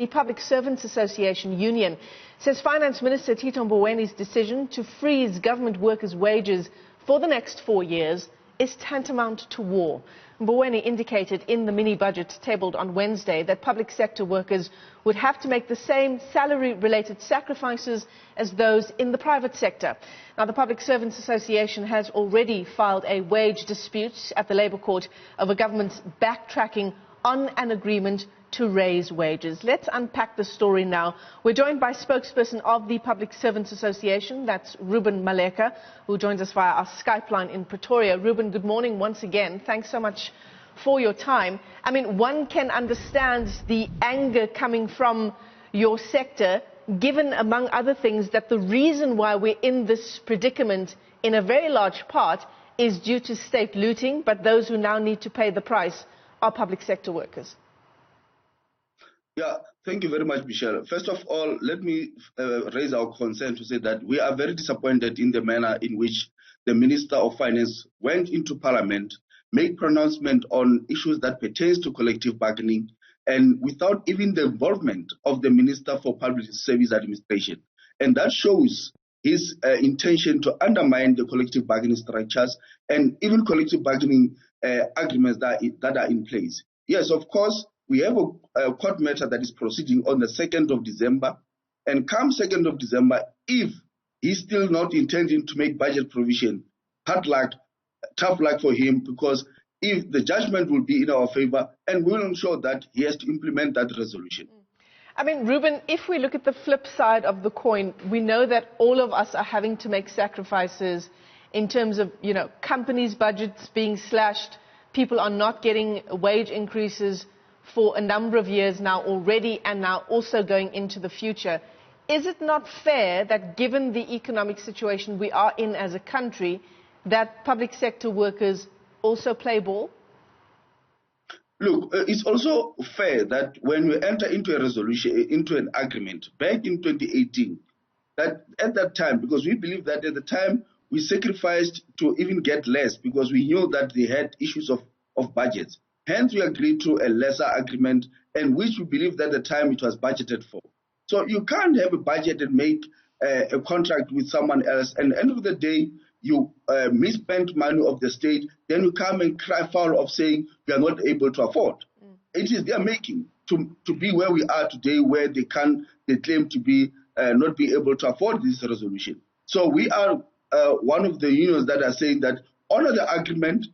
The Public Servants Association Union says Finance Minister Tito Mboweni's decision to freeze government workers' wages for the next 4 years is tantamount to war. Mboweni indicated in the mini-budget tabled on Wednesday that public sector workers would have to make the same salary-related sacrifices as those in the private sector. Now, the Public Servants Association has already filed a wage dispute at the Labour Court over government's backtracking on an agreement to raise wages. Let's unpack the story now. We're joined by spokesperson of the Public Servants Association, that's Reuben Maleka, who joins us via our Skype line in Pretoria. Reuben, good morning once again. Thanks so much for your time. I mean, one can understand the anger coming from your sector, given, among other things, that the reason why we're in this predicament, in a very large part, is due to state looting, but those who now need to pay the price are public sector workers. Yeah, thank you very much, Michelle. First of all, let me raise our concern to say that we are very disappointed in the manner in which the Minister of Finance went into Parliament, made pronouncement on issues that pertains to collective bargaining, and without even the involvement of the Minister for Public Service Administration. And that shows his intention to undermine the collective bargaining structures and even collective bargaining agreements that are in place. Yes, of course, we have a court matter that is proceeding on the 2nd of December. And come 2nd of December, if he's still not intending to make budget provision, hard luck, tough luck for him, because if the judgment will be in our favor, and we'll ensure that he has to implement that resolution. I mean, Reuben, if we look at the flip side of the coin, we know that all of us are having to make sacrifices in terms of, companies' budgets being slashed. People are not getting wage increases for a number of years now already, and now also going into the future. Is it not fair that, given the economic situation we are in as a country, that public sector workers also play ball? Look, it's also fair that when we enter into a resolution, into an agreement back in 2018, that at that time, because we believe that at the time we sacrificed to even get less because we knew that they had issues of budgets. Hence, we agreed to a lesser agreement, and which we believe that at the time it was budgeted for. So you can't have a budget and make a contract with someone else, and at the end of the day, you misspent money of the state, then you come and cry foul of saying we are not able to afford. It is their making to be where we are today, where they claim to be not be able to afford this resolution. So we are one of the unions that are saying that honor the agreement,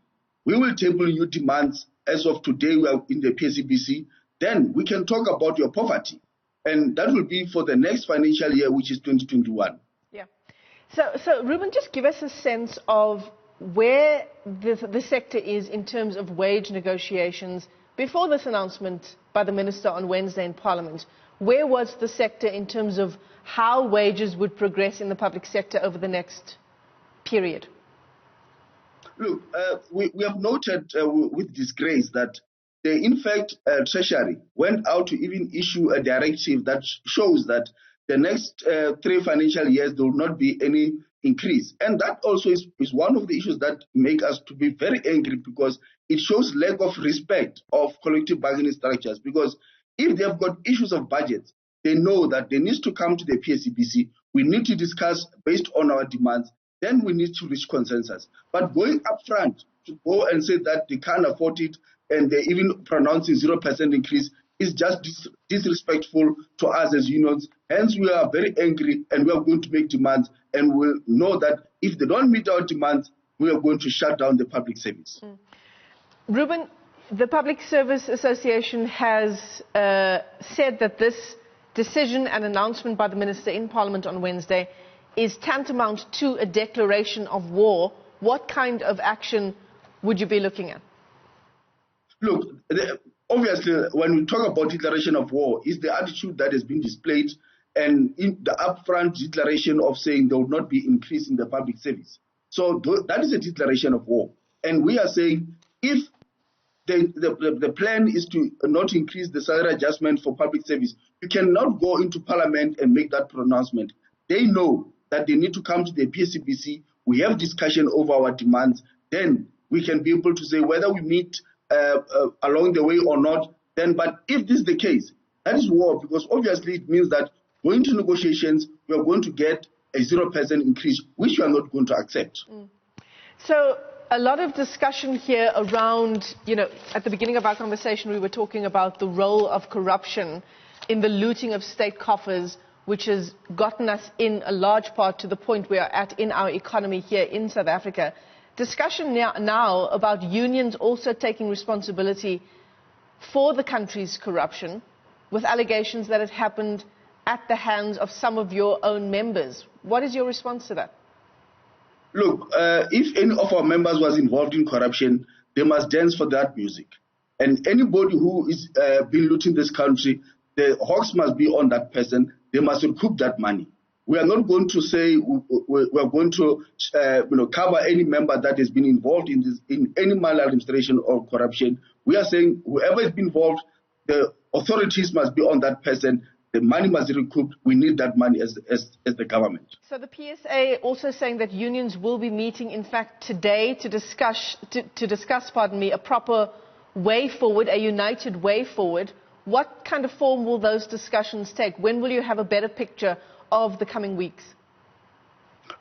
we will table new demands. As of today, we are in the PCBC, then we can talk about your poverty. And that will be for the next financial year, which is 2021. Yeah. So Reuben, just give us a sense of where the sector is in terms of wage negotiations. Before this announcement by the Minister on Wednesday in Parliament, where was the sector in terms of how wages would progress in the public sector over the next period? Look, we have noted with disgrace that in fact, Treasury went out to even issue a directive that shows that the next 3 financial years there will not be any increase. And that also is one of the issues that make us to be very angry, because it shows lack of respect of collective bargaining structures. Because if they have got issues of budgets, they know that they need to come to the PSCBC. We need to discuss based on our demands. Then we need to reach consensus. But going up front to go and say that they can't afford it and they're even pronouncing 0% increase is just disrespectful to us as unions. Hence, we are very angry and we are going to make demands, and we'll know that if they don't meet our demands, we are going to shut down the public service. Reuben, the Public Service Association has said that this decision and announcement by the Minister in Parliament on Wednesday is tantamount to a declaration of war. What kind of action would you be looking at? Look, obviously, when we talk about declaration of war, is the attitude that has been displayed, and in the upfront declaration of saying there will not be increase in the public service. So that is a declaration of war. And we are saying if the plan is to not increase the salary adjustment for public service, you cannot go into Parliament and make that pronouncement. They know that they need to come to the PSCBC. We have discussion over our demands. Then we can be able to say whether we meet along the way or not. Then, but if this is the case, That is war, because obviously it means that going to negotiations, we are going to get a 0% increase, which we are not going to accept. So a lot of discussion here around, at the beginning of our conversation, we were talking about the role of corruption in the looting of state coffers, which has gotten us in a large part to the point we are at in our economy here in South Africa. Discussion now about unions also taking responsibility for the country's corruption, with allegations that it happened at the hands of some of your own members. What is your response to that? Look, if any of our members was involved in corruption, they must dance for that music. And anybody who is been looting this country, the hawks must be on that person. They must recoup that money. We are not going to say we are going to cover any member that has been involved in any maladministration or corruption. We are saying whoever has been involved, the authorities must be on that person. The money must be recouped. We need that money as the government. So the PSA also saying that unions will be meeting, in fact, today to discuss, a proper way forward, a united way forward. What kind of form will those discussions take? When will you have a better picture of the coming weeks?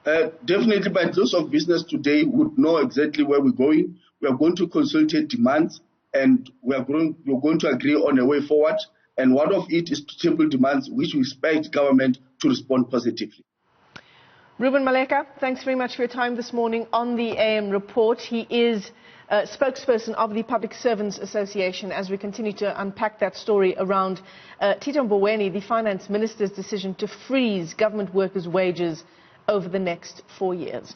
Definitely by close of business today, we would know exactly where we're going. We are going to consultate demands, and we're going to agree on a way forward. And one of it is to table demands, which we expect government to respond positively. Reuben Maleka, thanks very much for your time this morning on the AM Report. He is spokesperson of the Public Servants Association, as we continue to unpack that story around Tito Mboweni, the Finance Minister's decision to freeze government workers' wages over the next 4 years.